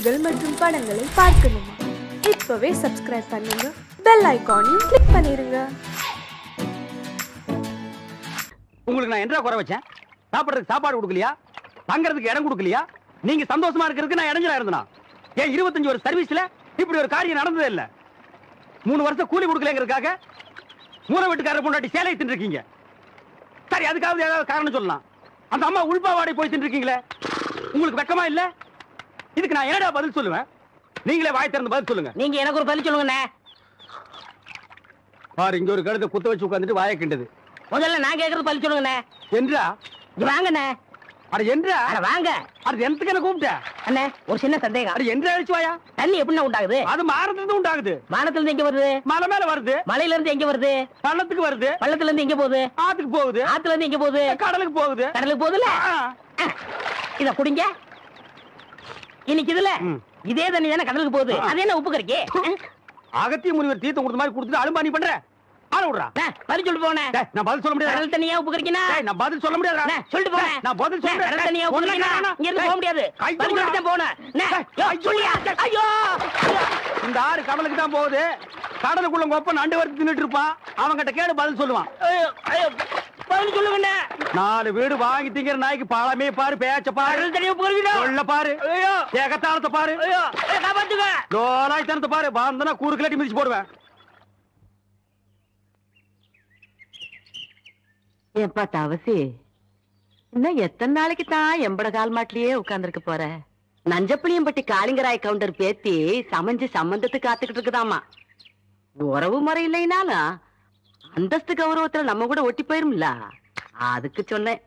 நிகழ்ச்சிகள் மற்றும் படங்களை பார்க்கணுமா? இப்பவே சப்ஸ்கிரைப் பண்ணுங்க, பெல் ஐகானையும் கிளிக் பண்ணிருங்க. உங்களுக்கு நான் என்ன குறை வச்சேன்? சாப்பிடுறதுக்கு சாப்பாடு கொடுக்கலையா? தங்கறதுக்கு இடம் கொடுக்கலையா? நீங்க சந்தோஷமா இருக்கிறதுக்கு நான் இடைஞ்சலா இருந்தனா? ஏன் 25 வருஷ சர்வீஸ்ல இப்படி ஒரு காரியம் நடந்ததே இல்ல. 3 வருஷம் கூலி கொடுக்கலங்கிறதுக்காக மூணு வீட்டுக்காரர் பொண்டாட்டி சேலை தின்னுருக்கீங்க. சரி, அதுக்காவது ஏதாவது காரணம் சொல்லலாம். அந்த அம்மா உள்பாவாடை போய் தின்னுருக்கீங்களே, உங்களுக்கு வெக்கமா இல்ல? இதுக்கு நான் என்னடா பதில் சொல்லுவேன்? நீங்களே வாய் திறந்து பதில் சொல்லுங்க. நீங்க எனக்கு ஒரு பதில் சொல்லுங்க. பாரு, இங்க ஒரு கழுத்தை குத்த வச்சு உட்காந்துட்டு வாயை கிண்டது. முதல்ல நான் கேக்குறது பதில் சொல்லுங்க. என்றா வாங்கண்ணே. அட என்றா? அட வாங்க. அது எந்தக்கு என்ன கூப்பிட்ட? அண்ணே, ஒரு சின்ன சந்தேகம். அட என்றா அழிச்சு வாயா? தண்ணி எப்படி உண்டாகுது? அது மானத்துல இருந்து உண்டாகுது. வானத்துல இருந்து எங்க வருது? மலை மேல வருது. மலையில இருந்து எங்க வருது? பள்ளத்துக்கு வருது. பள்ளத்துல இருந்து எங்க போகுது? ஆத்துக்கு போகுது. ஆத்துல இருந்து எங்க போகுது? கடலுக்கு போகுது. கடலுக்கு போகுதுல. இத குடிங்க. இன்னைக்கு இதுல இதே தண்ணி தானே கடலுக்கு போகுது. அது என்ன உப்பு கறிக்கு? அகத்திய முனிவர் தீர்த்தம் கொடுத்த மாதிரி கொடுத்துட்டு அலும்பானி பண்ற. ஆள விடுறா. பதில் சொல்லிட்டு போனே. நான் பதில் சொல்ல முடியாது. கடல் தண்ணியா உப்பு கறிக்கினா? நான் பதில் சொல்ல முடியாது. சொல்லிட்டு போனேன். நான் பதில் சொல்றேன். கடல் தண்ணியா உப்பு கறிக்கினா? இங்க இருந்து போக முடியாது. பதில் சொல்லிட்டு போனேன். சொல்லியா? ஐயோ, இந்த ஆறு கடலுக்கு தான் போகுது. கடலுக்குள்ள கொப்ப நண்டு வறுத்து தின்னுட்டு இருப்பான். அவங்கிட்ட கேடு பதில் சொல்லுவான். பதில் சொல்லுங்க. 4 வீடு வாங்கி திங்கிற நாய்க்கு பழமே பாரு, பேச்ச பாரு, கடல் தண்ணியா உப்பு கறிக்கினா? சொல்ல பாரு, ஏகத்தாளத்தை பாரு, காப்பாத்துங்க. லோலாய்த்தனத்தை பாரு. பாந்தனா கூறு கிளட்டி மிதிச்சு போடுவேன். ஏன்பா தவசி, இன்னும் எத்தனை நாளைக்கு தான் எம்பட கால் மாட்டிலேயே உட்கார்ந்துருக்க போற? நஞ்சப்புளியம்பட்டி காளிங்கராய் கவுண்டர் பேத்தி சமைஞ்சு சம்பந்தத்துக்கு காத்துக்கிட்டு இருக்குதாமா. உறவு முறை இல்லைனாலும் அந்தஸ்து கௌரவத்துல நம்ம கூட ஒட்டி போயிரும்ல, அதுக்கு சொன்னேன்.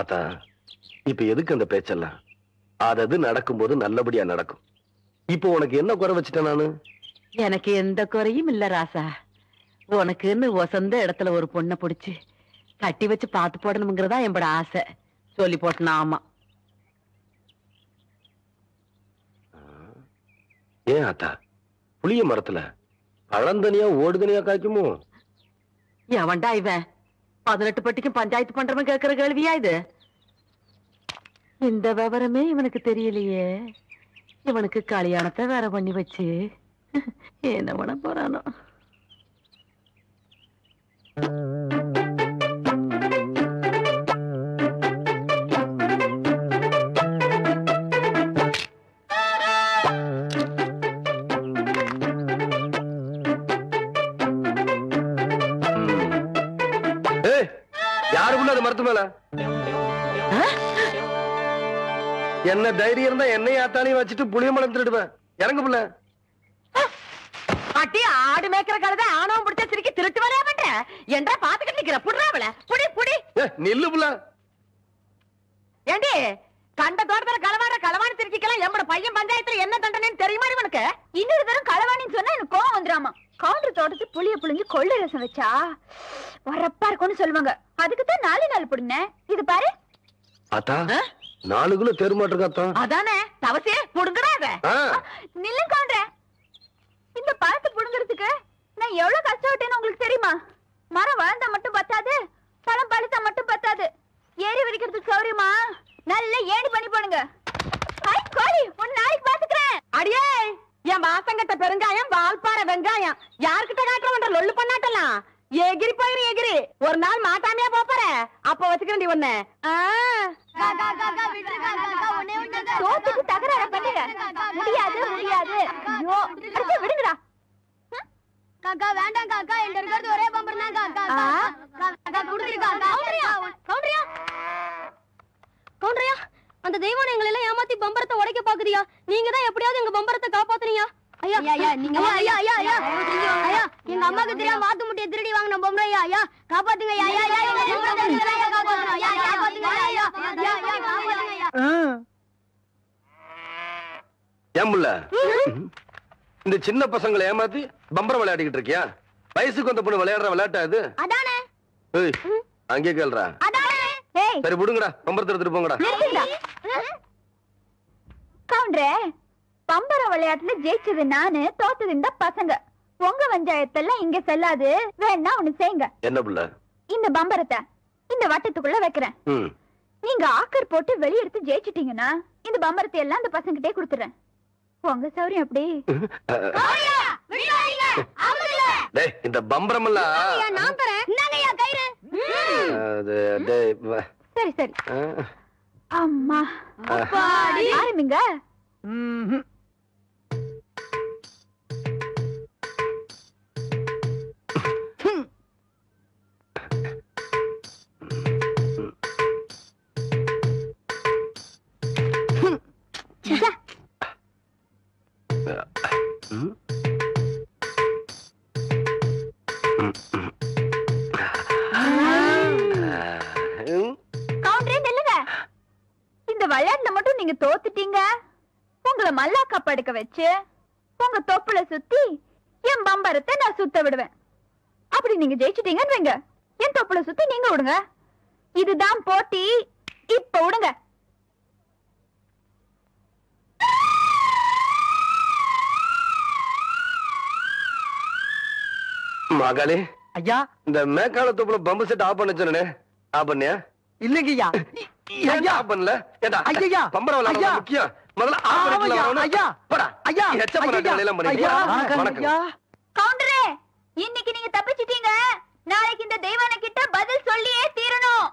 அத்தா, இப்ப எதுக்கு அந்த பேச்செல்லாம்? அது நடக்கும்போது நல்லபடியா நடக்கும். இப்போ உனக்கு என்ன குறை வச்சுட்டேன் நானு? எனக்கு எந்த குறையும் இல்ல ராசா. உனக்குன்னு வசந்த இடத்துல ஒரு பொண்ணை பிடிச்சு கட்டி வச்சு பார்த்து போடணுங்கிறதா என்பட ஆசை. சொல்லி போட்டனா? ஆமா. ஏன் அத்தா, புளிய மரத்துல பழந்தனியா ஓடுதனியா காய்க்குமோ? எவன்டா இவன் 18 பட்டிக்கும் பஞ்சாயத்து பண்றவன் கேட்கிற கேள்வியா இது? இந்த விவரமே இவனுக்கு தெரியலையே. இவனுக்கு கல்யாணத்தை வேற பண்ணி வச்சு என்ன பண்ண போறானோ? யாருக்குள்ள அது மரத்து மேல என்ன தைரியம் இருந்தா என்னையும் ஆத்தாலையும் வச்சுட்டு புளிய மரம் திருடுவேன். இறங்க புள்ள. அட்டி ஆடு மேய்க்கிற கழுதை ஆணவம் பிடிச்ச சிரிக்கி திருட்டு வரையா பண்ற? என்றா பாத்துக்கிட்டு நிக்கிற? புடுறாவல புடி புடி. நில்லு புள்ள. ஏண்டி, கண்ட தோட்டத்துல களவாணி திருச்சிக்கலாம் எம்பட பையன் பஞ்சாயத்துல என்ன தண்டனைன்னு தெரியுமா இவனுக்கு? இன்னொரு தரம் களவாணின்னு சொன்னா எனக்கு கோவம் வந்துராமா. கவுண்டர் தோட்டத்து புளிய புளிஞ்சு கொள்ளை ரசம் வச்சா வரப்பா இருக்கும்னு சொல்லுவாங்க. அதுக்குதான் 4 நாள் புடுங்க. இது பாரு அத்தா, 4 கிலோ தெருமாட்டிருக்காத்தா. அதானே தவசே புடுங்கடாத. நில்லு கவுண்டர். இந்த பழத்தை புடுங்கிறதுக்கு நான் எவ்வளவு கஷ்டப்பட்டேன்னு உங்களுக்கு தெரியுமா? மரம் வளர்ந்தா மட்டும் பத்தாது, பழம் பழுத்தா மட்டும் பத்தாது. ஏறி வரைக்கிறதுக்கு சௌரியமா நல்ல ஏணி பண்ணி போடுங்க. கோழி, ஒரு நாளைக்கு பாத்துக்கிறேன். அடியே, என் வாசங்கட்ட பெருங்காயம், வால்பாறை வெங்காயம் யாருக்கிட்ட காட்டுறவன் லொல்லு பண்ணாட்டலாம். எகிரி போயிரு எகிரி. ஒரு நாள் மாட்டாமையா போற. அப்ப வச்சுக்கிறேன் ஒண்ணு. தோத்துக்கு தகராறு பண்ணுங்க. முடியாது முடியாது. ஐயோ, அடிச்சு விடுங்கடா. காக்கா வேண்டாம் காக்கா, என்கிட்ட இருக்கிறது ஒரே பம்பர் தான் காக்கா. காக்கா குடுத்துருக்கா. கவுண்டரியா கவுண்டரியா, அந்த தெய்வம் எங்களை எல்லாம் ஏமாத்தி பம்பரத்தை உடைக்க பாக்குதியா? நீங்க தான் எப்படியாவது எங்க பம்பரத்தை காப்பாத்துறீங்க. ஐயா ஐயா, நீங்க ஐயா ஐயா ஐயா ஐயா, எங்க அம்மாக்கு தெரியாம வாத்து முட்டைய திருடி வாங்கின பொம்பளை. ஐயா ஐயா காப்பாத்துங்க. ஐயா ஐயா ஐயா காப்பாத்துங்க. ஐயா காப்பாத்துங்க. ஐயா ஐயா காப்பாத்துங்க. ஏன் புள்ள, இந்த சின்ன பசங்களை ஏமாத்தி பம்பரம் விளையாடிக்கிட்டு இருக்கியா? வயசுக்கு வந்த பொண்ணு விளையாடுற விளையாட்டா இது? அதானே. அங்கே கேள்றா. சரி விடுங்கடா, பம்பரத்தை எடுத்துட்டு போங்கடா. கவுண்டரே, பம்பர விளையாட்டுல ஜெயிச்சது நானு, தோத்தது இந்த பசங்க. உங்க பஞ்சாயத்தெல்லாம் இங்க செல்லாது. வேணா ஒண்ணு செய்யுங்க. என்ன புள்ள? இந்த பம்பரத்தை இந்த வட்டத்துக்குள்ள வைக்கிறேன். நீங்க ஆக்கர் போட்டு வெளியெடுத்து ஜெயிச்சிட்டீங்கன்னா இந்த பம்பரத்தை எல்லாம் அந்த பசங்கிட்டே கொடுத்துறேன். உங்க சௌரியம் அப்படி. டேய் இந்த பம்பரம் எல்லாம் நான் தரேன். என்னங்கய்யா கயிறு? சரி சரி. அம்மா ஆரம்பிங்க. இந்த விளையாட்டுல மட்டும் நீங்க தோத்துட்டீங்க. உங்களை மல்லாக்கா படுக்க வச்சு உங்க தொப்புல சுத்தி என் பம்பரத்தை நான் சுத்த விடுவேன். அப்படி நீங்க ஜெயிச்சிட்டீங்கன்னு வைங்க, என் தொப்புல சுத்தி நீங்க விடுங்க. இதுதான் போட்டி. இப்ப விடுங்க. மகளே ஐயா, இந்த மேக்கால தொப்புல பம்பு செட் ஆஃப் பண்ண சொன்னே, ஆஃப் பண்ணியா? இல்லைங்கய்யா. ஐயா ஆஃப் பண்ணல. ஏடா ஐயா, பம்பர விளையாட முக்கியம். முதல்ல ஆஃப் பண்ணிக்கலாம். ஐயா போடா. ஐயா, எச்ச பண்ண எல்லாம் பண்ணியா? வணக்கம். கவுண்டரே, இன்னைக்கு நீங்க தப்பிச்சிட்டீங்க. நாளைக்கு இந்த தெய்வான கிட்ட பதில் சொல்லியே தீரணும்.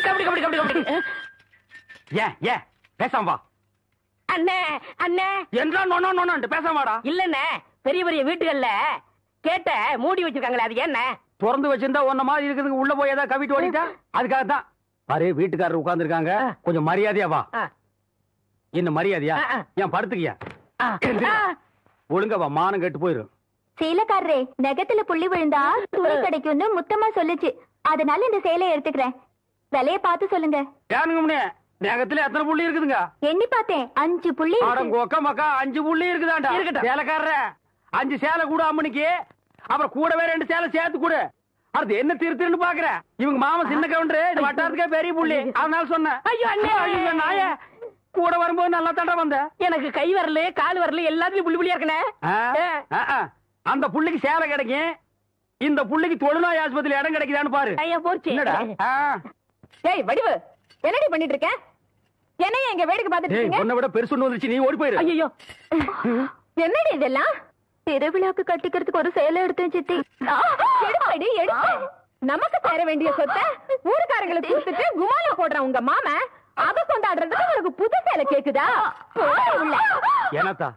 கபடி கபடி கபடி கபடி. ஏ பேசாம வா. அண்ணே அண்ணே என்றா நோனோ நோனோ பேசாமடா. இல்லண்ணே, பெரிய பெரிய வீட்டுகள்ல கேட்ட மூடி வச்சிருக்காங்களே, அது என்ன? திறந்து வச்சிருந்தா ஒன்ன மாதிரி இருக்குதுங்க, உள்ள போய் ஏதாவது கவிட்டு ஓடிட்டா அதுக்காகத்தான். பாரு, வீட்டுக்காரர் உட்கார்ந்து இருக்காங்க, கொஞ்சம் மரியாதையா வா. என்ன மரியாதையா? ஏன் படுத்துக்கியா? ஒழுங்க வா, மானம் கெட்டு போயிரும். சேலக்காரரே, நெகத்துல புள்ளி விழுந்தா துணி கிடைக்கும்னு முத்தமா சொல்லுச்சு. அதனால இந்த சேலையை எடுத்துக்கிறேன். விலைய பார்த்து சொல்லுங்க. ஏனுங்க முன்னே, நெகத்துல எத்தனை புள்ளி இருக்குதுங்க? எண்ணி பார்த்தேன், 5 புள்ளி. கொக்க மக்கா 5 புள்ளி இருக்குதாண்டா. சேலைக்காரர 5 சேலை கூட அம்மனுக்கு, அப்புறம் கூடவே 2 சேலை சேர்த்து கூட. அடுத்து என்ன திருத்தின்னு பாக்குற? இவங்க மாமா சின்ன கவுண்டரு, இந்த வட்டாரத்துக்கே பெரிய புள்ளி. அதனால சொன்னேன். ஐயோ அண்ணே, ஐயோ நாய, கூட வரும்போது நல்லா தாண்டா வந்த. எனக்கு கை வரல கால் வரல எல்லாத்துலயும் புள்ளி புள்ளியா இருக்கனே. அந்த புள்ளிக்கு சேலை கிடைக்கும், இந்த புள்ளிக்கு தொழுநோய் ஆஸ்பத்திரி இடம் கிடைக்குதான்னு பாரு. ஐயா போச்சு. என்னடா? ஏய் வடிவு, என்னடி பண்ணிட்டு இருக்க? என்னைய எங்க வேடிக்கை பார்த்துட்டு இருக்கீங்க? உன்னை விட பெருசு ஒண்ணு வந்துச்சு, நீ ஓடி போயிரு. ஐயோ, என்னடி இதெல்லாம்? திருவிழாக்கு கட்டிக்கிறதுக்கு ஒரு சேலை எடுத்தேன் சித்தி. எடுப்படி எடுப்பு. நமக்கு தர வேண்டிய சொத்தை ஊருக்காரங்களுக்கு கொடுத்துட்டு குமாலா போடுறான் உங்க மாமா. அத கொண்டாடுறதுக்கு உங்களுக்கு புது சேலை கேக்குதா? ஏனாத்தா,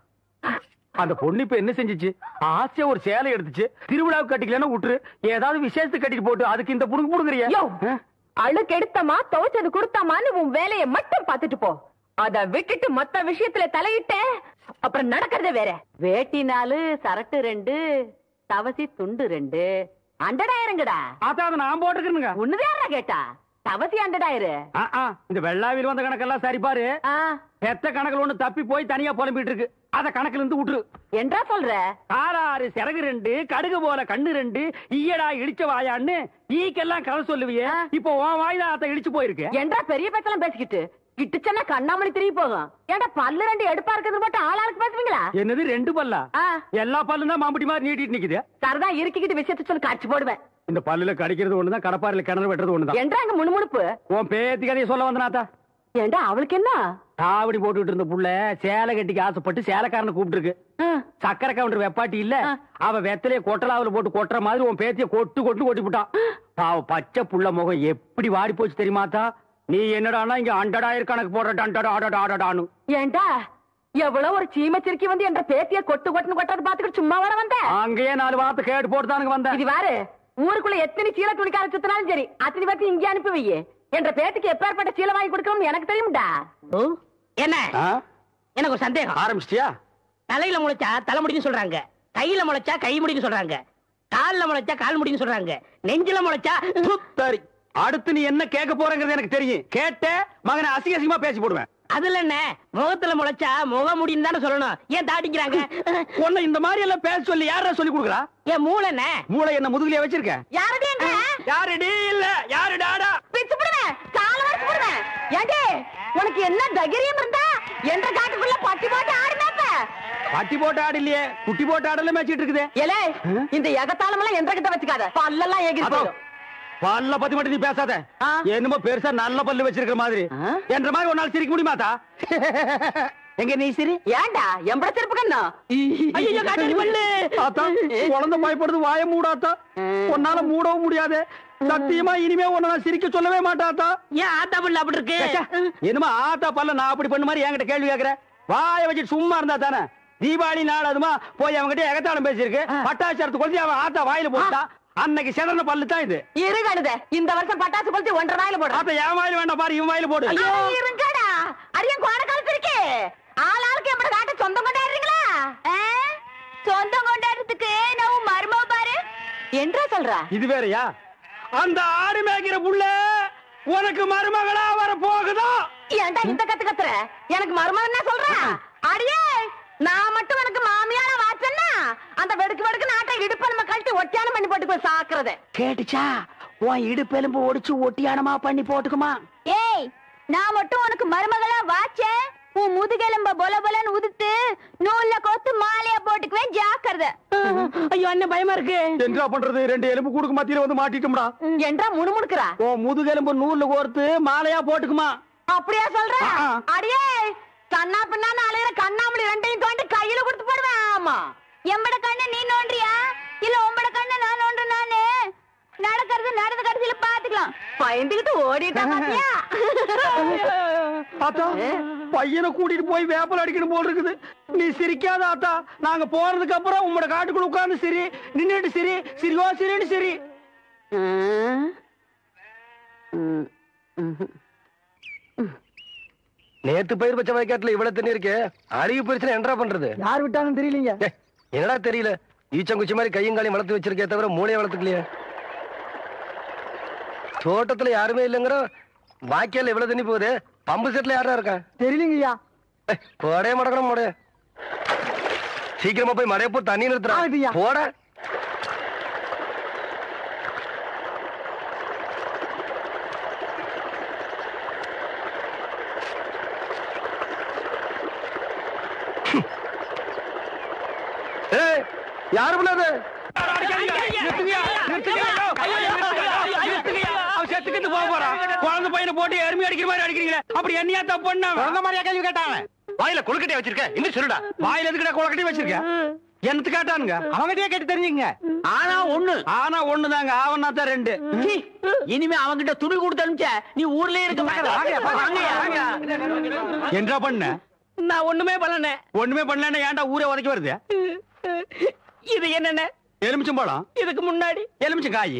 அந்த பொண்ணு இப்ப என்ன செஞ்சிச்சு? ஆசையா ஒரு சேலை எடுத்துச்சு, திருவிழாவுக்கு கட்டிக்கலன்னா விட்டுரு, ஏதாவது விசேஷத்துக்கு கட்டிட்டு போட்டு அதுக்கு இந்த புடுங்க புடுங்குறியா? அழுக்கு எடுத்தமா துவைச்சது கொடுத்தாமான்னு உன் வேலையை மட்டும் பாத்துட்டு போ. அத விட்டுட்டு மத்த விஷயத்துல தலையிட்ட அப்புறம் நடக்கிறதே வேற. வேட்டி 4, சரட்டு 2, தவசி துண்டு 2, அண்டடாயிரங்கடா. அதான் நான் போட்டுக்கிறேங்க. ஒண்ணுதான் கேட்டா, தவசி அண்டடாயிரு. இந்த வெள்ளாவில் வந்த கணக்கெல்லாம் சரி பாரு. பெத்த கணக்குல ஒண்ணு தப்பி போய் தனியா புலம்பிட்டு இருக்கு, அத கணக்குல இருந்து விட்டுரு. என்றா சொல்ற? 6 சிறகு 2, கடுகு போல கண்ணு 2, ஈயடா இடிச்ச வாயான்னு ஈக்கெல்லாம் கதை சொல்லுவியே. இப்போ உன் வாயில அத இடிச்சு போயிருக்கு. என்றா பெரிய பேச்செல்லாம் பேசிக்கிட்டு கிட்டுச்சன்னா கண்ணாமணி திரும்பி போகும். ஏன்டா பல்லு 2 எடுப்பா இருக்கிறது மட்டும் ஆளாளுக்கு பேசுவீங்களா? என்னது 2 பல்லா? எல்லா பல்லும் தான் மாம்பட்டி மாதிரி நீட்டிட்டு நிக்குது. சரதா இருக்கிட்டு விஷயத்த சொல்லி காட்சி போடுவேன். இந்த பல்லுல கடிக்கிறது ஒண்ணுதான், கடப்பாரில கிணறு வெட்டுறது ஒண்ணுதான். என்றாங்க முணுமுணுப்பு. உன் பேத்தி கதையை சொல்ல வந்தனாத்தா. ஏண்டா அவளுக்கு என்ன? காவடி போட்டுட்டு இருந்த புள்ள சேலை கட்டிக்கு ஆசைப்பட்டு சேலைக்காரனை கூப்பிட்டு இருக்கு. சக்கரை கவுண்டர் வெப்பாட்டி இல்ல, அவ வெத்தலைய கொட்டலாவில போட்டு கொட்டுற மாதிரி உன் பேத்திய கொட்டி போட்டான். அவ பச்சை புள்ள முகம் எப்படி வாடி போச்சு தெரியுமாத்தா? நீ என்னடானா இங்க அண்டடாயிரம் கணக்கு போடுறான்னு. ஏண்டா எவ்வளவு ஒரு சீமச்சிருக்கி வந்து என்ற பேத்திய கொட்டுன்னு கொட்டாது பாத்துக்கிட்டு சும்மா வர வந்த? அங்கேயே 4 வார்த்தை கேட்டு போட்டுதானுங்க வந்த. இது வேறு ஊருக்குள்ள எத்தனை சீலை துணிக்கார சுத்தினாலும் சரி, அத்தனை பேர்த்து இங்கே அனுப்பி வையே. என்ற பேத்துக்கு எப்பேற்பட்ட சீலை வாங்கி கொடுக்கணும்னு எனக்கு தெரியும்டா. என்ன எனக்கு ஒரு சந்தேகம். ஆரம்பிச்சிட்டியா? தலையில முளைச்சா தலைமுடின்னு சொல்றாங்க, கையில முளைச்சா கை முடின்னு சொல்றாங்க, கால்ல முளைச்சா கால் முடின்னு சொல்றாங்க, நெஞ்சில முளைச்சா சரி. அடுத்து நீ என்ன கேட்க போறங்கிறது எனக்கு தெரியும். கேட்ட மகனை அசிங்கமா பேசி போடுவேன். அதுல என்ன, முகத்துல முளைச்சா முக முடின்னு தானே சொல்லணும். ஏன் தாடிக்கிறாங்க? உன்னை இந்த மாதிரி எல்லாம் பேச சொல்லி யாரா சொல்லி கொடுக்குறா? என் மூளை என்ன? மூளை என்ன முதுகுலயே வச்சிருக்க? யாருடி யாருடி இல்ல யாருடாடா பிச்சு போடுவேன், கால வரைச்சு போடுவேன். ஏண்டி உனக்கு என்ன தைரியம் இருந்தா என்ற காட்டுக்குள்ள பட்டி போட்டு ஆடுனாப்ப? பட்டி போட்டு ஆடு இல்லையே, குட்டி போட்டு ஆடல மேய்ச்சிட்டு இருக்குது. ஏலே, இந்த எகத்தாளம் எல்லாம் என்ற கிட்ட வச்சுக்காத, பல்லெல்லாம் ஏகிட்டு போயிடும். பல்ல பத்தி மட்டும் நீ பேசாத. என்னமோ பெருசா நல்ல பல்லு வச்சிருக்கிற மாதிரி. என்ற மாதிரி ஒரு நாள் சிரிக்க முடியுமாத்தா? எங்க நீ சிரி. ஏண்டா எம்பட செருப்பு கண்ணா? ஐயோ காட்டடி பல்லு. ஆத்தா குழந்தை பயப்படுது, வாய மூடாத்தா. உன்னால மூடவும் முடியாது. சத்தியமா இனிமே உன்னை நான் சிரிக்க சொல்லவே மாட்டாத்தா. ஏன் ஆத்தா பல்லு அப்படி இருக்கு? என்னமா ஆத்தா பல்ல நான் அப்படி பண்ண மாதிரி என்கிட்ட கேள்வி கேக்குற? வாய வச்சுட்டு சும்மா இருந்தா தானே. தீபாவளி நாள் அதுமா போய் அவங்ககிட்ட எகத்தாளம் பேசிருக்கு. பட்டாசு கொளுத்தி அவன் ஆத்தா வாயில போட்டா. அன்னைக்கு செதன பல்லு தான் இது. இருங்கடுத இந்த வருஷம் பட்டாசு கொளுத்தி 1.5 வாயில போடு. ஆத்தா என் வாயில வேண்டாம் பாரு, இவன் வாயில போடு. இருங்கடா அரியன் கோட காலத்து இருக்கே. ஆளாளுக்கு எப்படி காட்ட சொந்தம் கொண்டாடுறீங்களா? சொந்தம் கொண்டாடுறதுக்கு நான் மர்ம பாரு என்றா சொல்றா? இது வேறயா? அந்த ஆடு மேய்க்கிற புள்ள உனக்கு மருமகளா வர போகுதா? ஏன்டா இந்த கத்துற? எனக்கு மருமகன் என்ன சொல்ற? அடியே நான் மட்டும் எனக்கு மாமியார வாச்சன்னா அந்த வெடுக்கு நாட்டை இடுப்பு நம்ம கழட்டி ஒட்டியானம் பண்ணி போட்டு போய் சாக்குறத கேட்டுச்சா? உன் இடுப்பெலும்பு ஒடிச்சு ஒட்டியானமா பண்ணி போட்டுக்குமா? ஏய் நான் மட்டும் உனக்கு மருமகளா வாச்சேன், உன் முதுகெலும்ப பொலன்னு உதுத்து நூல்ல கோத்து மாலையா போட்டுக்குவேன், ஜாக்கிரதை. ஐயோ என்ன பயமா இருக்கு. என்ன பண்றது? 2 எலும்பு கூடுக்கு மத்தியில வந்து மாட்டிட்டோம்டா. என்றா முணுமுணுக்குறா? உன் முதுகெலும்பு நூல்ல கோர்த்து மாலையா போட்டுக்குமா? அப்படியா சொல்ற? அடியே கண்ணா பின்னான்னு அலையிற கண்ணாமணி 2ஐயும் தோண்டி கையில கொடுத்து போடுவேன். ஆமா எம்பட கண்ணு நீ நோண்டியா இல்ல உம்பட கண்ணு நான் நோண்டு? நானு நடக்கிறது நடந்த கடைசியில பாத்துக்கலாம். பயந்துகிட்டு ஓடிட்டா பாத்தியா? ஆத்தா பையனை கூட்டிட்டு போய் வேப்பல் அடிக்கணும் போல் இருக்குது. நீ சிரிக்காத ஆத்தா. நாங்க போறதுக்கு அப்புறம் உங்களோட காட்டுக்குள்ள உட்கார்ந்து சிரி, நின்னுட்டு சிரி, சிரிவா சிரின்னு சிரி. நேத்து பயிர் பச்சை வயக்காட்டுல இவ்வளவு தண்ணி இருக்கு. அறிவு பிரச்சனை என்ன பண்றது? யார் விட்டாங்கன்னு தெரியலீங்க. என்னடா தெரியல? ஈச்சங்குச்சி மாதிரி கையும் காலையும் வளர்த்து வச்சிருக்கே தவிர மூளையை வளர்த்துக்கலையே. தோட்டத்துல யாருமே இல்லைங்கிற வாக்கியால இவ்வளவு தண்ணி போகுது. பம்பு செட்ல யாரா இருக்கா? தெரியலங்கய்யா. போடே மடக்கணும் போட. சீக்கிரமா போய் மழைய போ, தண்ணி நிறுத்துறா போட. யாரு பண்ணாது? குழந்தை பையனை போட்டு எருமை அடிக்கிற மாதிரி அடிக்கிறீங்களே, அப்படி என்னையா தப்பு பண்ண? குழந்தை மாதிரியா கேள்வி கேட்டாங்க? வாயில கொழுக்கட்டையா வச்சிருக்க? இன்னும் சொல்லுடா. வாயில எதுக்குடா கொழுக்கட்டையை வச்சிருக்க? என்னத்து கேட்டானுங்க? அவங்கிட்டயே கேட்டு தெரிஞ்சுங்க. ஆனா ஒண்ணுதாங்க, ஆவனா தான் 2. இனிமே அவங்கிட்ட துணி கொடுத்து அனுப்பிச்ச நீ ஊர்லயே இருக்க. என்ன பண்ண? நான் ஒண்ணுமே பண்ணல. ஒண்ணுமே பண்ணலன்னா ஏன்டா ஊரே உதைக்க வருது? இது என்னென்ன? எலுமிச்சம்பழம். இதுக்கு முன்னாடி எலுமிச்சங்காய்.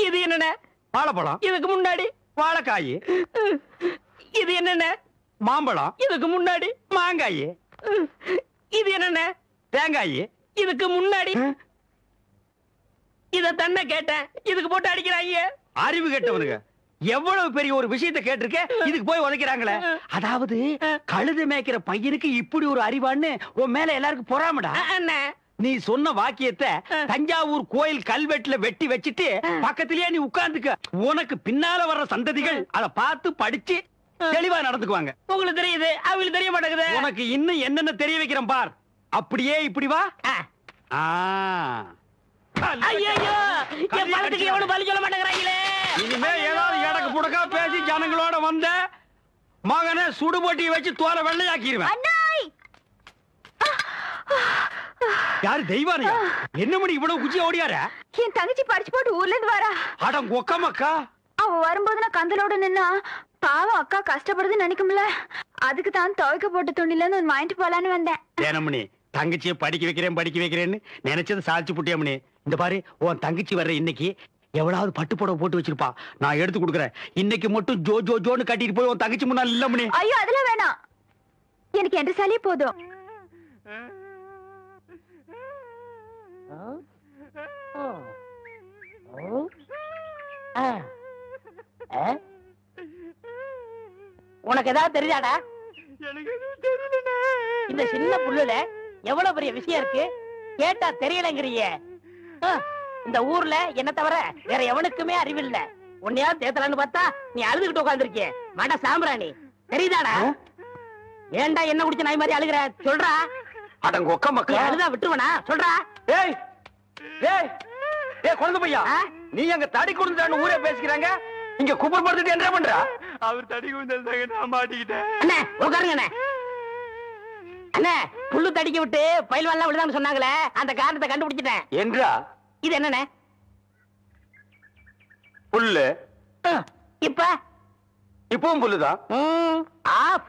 இது என்னென்ன? வாழைப்பழம். இதுக்கு முன்னாடி வாழைக்காய். இது என்னென்ன? மாம்பழம். இதுக்கு முன்னாடி மாங்காய். இது என்னென்ன? தேங்காய். இதுக்கு முன்னாடி இத தன்ன கேட்டேன், இதுக்கு போட்டு அடிக்கிறாங்க. அறிவு கெட்டவனுங்க. எவ்வளவு பெரிய ஒரு விஷயத்தை கேட்டிருக்க, இதுக்கு போய் உதைக்கிறாங்களே. அதாவது கழுதை மேய்க்கிற பையனுக்கு இப்படி ஒரு அறிவான்னு உன் மேல எல்லாருக்கும் பொறாமடா. நீ சொன்ன வாக்கியத்தை தஞ்சாவூர் கோயில் கல்வெட்டுல வெட்டி வச்சிட்டு பக்கத்திலேயே நீ உட்கார்ந்துக்க. உனக்கு பின்னால வர்ற சந்ததிகள் அதை பார்த்து படிச்சு தெளிவா நடந்துக்குவாங்க. உங்களுக்கு தெரியுது, அவங்களுக்கு தெரிய மாட்டேங்குது. உனக்கு இன்னும் என்னென்ன தெரிய வைக்கிறேன் பார். அப்படியே இப்படி வா. ஐயோ என் பணத்துக்கு எவ்வளவு பலி சொல்ல மாட்டேங்கிறாங்களே. இனிமே ஏதாவது எடக்கு புடக்கா பேசி ஜனங்களோட வந்த மகனை சுடுபொட்டி வச்சு தோலை வெள்ளையாக்கிடுவேன். யாரு தெய்வானியா? என்ன மணி இவ்வளவு குச்சி ஓடியார? என் தங்கச்சி படிச்சு போட்டு ஊர்ல இருந்து வரா. அடம் கொக்கமக்கா. அவ வரும்போது நான் கந்தலோட நின்னா பாவம் அக்கா கஷ்டப்படுதுன்னு நினைக்கும்ல, அதுக்கு தான் துவைக்க போட்ட துணில இருந்து வாங்கிட்டு போலான்னு வந்தேன். ஏனமணி தங்கச்சியை படிக்க வைக்கிறேன்னு நினைச்சது சாதிச்சு புட்டியமணி. இந்த பாரு, உன் தங்கச்சி வர்ற இன்னைக்கு எவ்வளவு பட்டு புடவை போட்டு வச்சிருப்பா, நான் எடுத்து கொடுக்குறேன். இன்னைக்கு மட்டும் ஜோ ஜோ ஜோன்னு கட்டிட்டு போய் உன் தங்கச்சி முன்னாள் இல்லமணி. ஐயோ அதெல்லாம் வேணாம், எனக்கு என்ற சாலியே போதும். உனக்கு ஏதாவது தெரியாதா? இந்த சின்ன புல்லுல எவ்வளவு பெரிய விஷயம் இருக்கு, கேட்டா தெரியலங்கிறிய. இந்த ஊர்ல என்ன தவிர வேற எவனுக்குமே அறிவில்ல. உன்னையா தேத்தலான்னு பார்த்தா நீ அழுதுகிட்டு உட்காந்துருக்கிய. மட சாம்பிராணி தெரியுதாடா? ஏண்டா என்ன குடிச்ச நாய் மாதிரி அழுகுற? சொல்றா. அடங்க ஒக்க மக்கா, அழுதா விட்டுருவனா? சொல்றா. ஏய் ஏய் ஏய் குழந்தை பையா, நீ அங்க தடி குடுந்தான்னு ஊரே பேசிக்கிறாங்க, இங்க குப்பர் படுத்துட்டு என்ன பண்றா? அவர் தடி குடுந்தாங்க, நான் மாட்டிக்கிட்டேன். அண்ணே உட்காருங்க அண்ணே. அண்ணே புல்லு தடிக்க விட்டு பயில்வான்லாம் விழுதான்னு சொன்னாங்களே, அந்த காரணத்தை கண்டுபிடிச்சிட்டேன். என்றா? இது என்னண்ணே? புல்லு. இப்ப இப்பவும் புல்லுதான். ஆஃப்.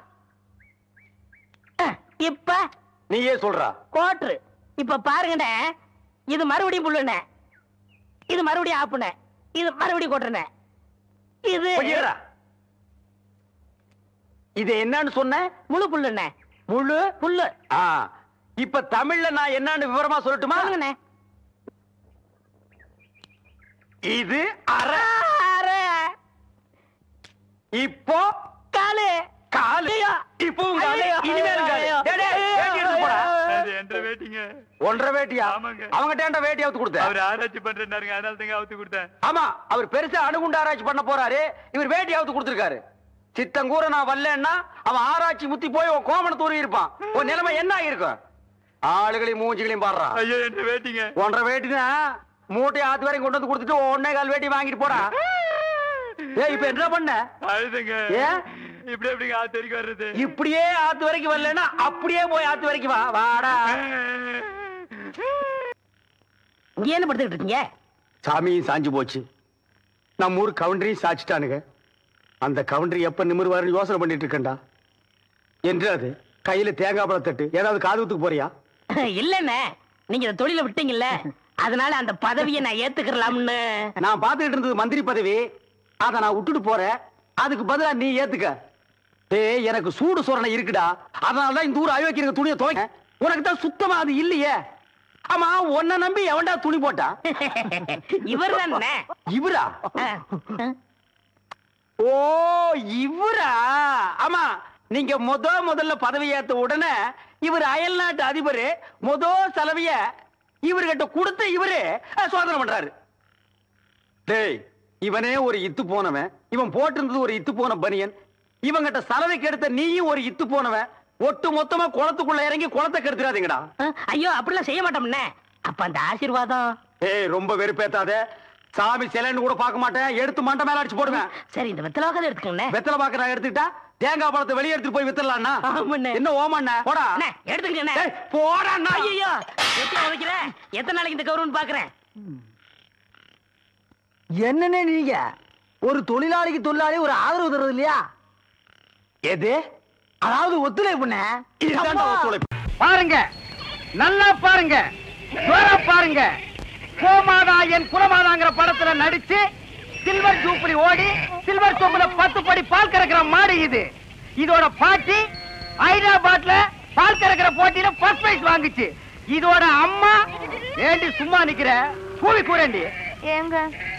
இப்ப நீயே சொல்றா. கோட்ரு. இப்ப பாருங்கண்ணே, இது மறுபடியும் புல்லுண்ணே, இது மறுபடியும் ஆப்புண்ணே, இது மறுபடியும் கோட்டுறண்ணே. இது இது என்னன்னு சொன்ன? முழு புல்லுண்ணே. முழு புல்லு. இப்ப தமிழ்ல நான் என்னன்னு விவரமா சொல்லட்டுமா? சொல்லுங்கண்ணே. இது அரை. இப்போ காலு. காலு. இப்பவும் காலு. இனிமேலும் காலு. ஒன்றரை வேட்டியா? அவங்கிட்ட வேட்டி அவுத்து கொடுத்த. அவர் ஆராய்ச்சி பண்றாருங்க, அதனால தாங்க அவுத்து கொடுத்தேன். ஆமா, அவர் பெருசா அணுகுண்டு ஆராய்ச்சி பண்ண போறாரு, இவர் வேட்டி அவுத்து கொடுத்திருக்காரு. சித்தங்கூர நான் வரலன்னா அவன் ஆராய்ச்சி முத்தி போய் உன் கோமண தூரி இருப்பான். உன் நிலைமை என்ன ஆகிருக்கும்? ஆளுகளையும் மூஞ்சிகளையும் பாடுறா. ஐயோ என்ற வேட்டிங்க. ஒன்றரை வேட்டினா மூட்டை ஆத்து வரைக்கும் கொண்டு வந்து கொடுத்துட்டு 1.25 வேட்டி வாங்கிட்டு போடா. இப்ப என்ன பண்ண? அழுதுங்க. இப்படி எப்படிங்க ஆத்து வரைக்கும் வர்றது? இப்படியே ஆத்து வரைக்கும் வரலன்னா அப்படியே போய் ஆத்து வரைக்கும் வா. வாடா. இங்க என்ன படுத்துக்கிட்டு இருக்கீங்க? சாமியும் சாஞ்சு போச்சு, நம்ம ஊர் கவுண்டரையும் சாச்சிட்டானுங்க. அந்த கவுண்டரி எப்ப நிமிர்வாருன்னு யோசனை பண்ணிட்டு இருக்கேன்டா. என்று அது கையில தேங்காய் பழம் தட்டு. ஏதாவது காதுகுத்துக்கு போறியா? இல்லண்ணே, நீங்க இந்த தொழில விட்டீங்கல்ல, அதனால அந்த பதவியை நான் ஏத்துக்கலாம்னு. நான் பாத்துக்கிட்டு இருந்தது மந்திரி பதவி, அதை நான் விட்டுட்டு போறேன். அதுக்கு பதிலா நீ ஏத்துக்க. எனக்கு சூடு சொரணை இருக்குடா, அதனாலதான் இந்த ஊர் அயோக்கிய துணியை துவைக்க. உனக்கு தான் சுத்தமா அது இல்லையே. ஆமா, உன்னை நம்பி எவன்டா துணி போட்டா? இவர் தானே. இவரா? ஓ இவரா? ஆமா, நீங்க முதல்ல பதவி ஏத்த உடனே இவர் அயல் நாட்டு அதிபர் செலவிய இவர்கிட்ட கொடுத்து இவரு சோதனை பண்றாரு. டேய், இவனே ஒரு இத்து போனவன், இவன் போட்டிருந்தது ஒரு இத்து போன பனியன், இவங்கிட்ட சலவைக்கு எடுத்த நீயும் ஒரு இத்து போனவன். ஒட்டு மொத்தமா குளத்துக்குள்ள இறங்கி குளத்தை கெடுத்துறாதீங்கடா. ஐயோ அப்படிலாம் செய்ய மாட்டோம்னே. அப்ப அந்த ஆசீர்வாதம். ரொம்ப வெறுப்பேத்தாத. சாமி சிலைன்னு கூட பார்க்க மாட்டேன், எடுத்து மண்டை மேல அடிச்சு போடுவேன். சரி, இந்த வெத்தலை வாக்க எடுத்துக்கங்க. வெத்தலை பாக்க நான் எடுத்துக்கிட்டா தேங்காய் பழத்தை வெளியே எடுத்துட்டு போய் வித்தலாம்னா என்ன ஓமண்ண? போடா எடுத்துக்கங்க. போடா. ஐயோ உதைக்கிற. எத்தனை நாளைக்கு இந்த கௌரவம் பாக்குறேன்? என்னன்னு நீங்க ஒரு தொழிலாளிக்கு தொழிலாளி ஒரு ஆதரவு தருவது இல்லையா? எது? அதாவது ஒத்துழைப்புண்ண. பாருங்க, நல்லா பாருங்க, பாருங்க. கோமாதா என் குலமாதாங்கிற படத்துல நடிச்சு சில்வர் ஜூப்ளி ஓடி சில்வர் சொம்புல 10 படி பால் கறக்கிற மாடு இது. இதோட பாட்டி ஹைதராபாத்ல பால் கறக்கிற போட்டியில ஃபர்ஸ்ட் பிரைஸ் வாங்குச்சு. இதோட அம்மா ஏண்டி சும்மா நிக்கிற? கூவி கூறண்டி. ஏங்க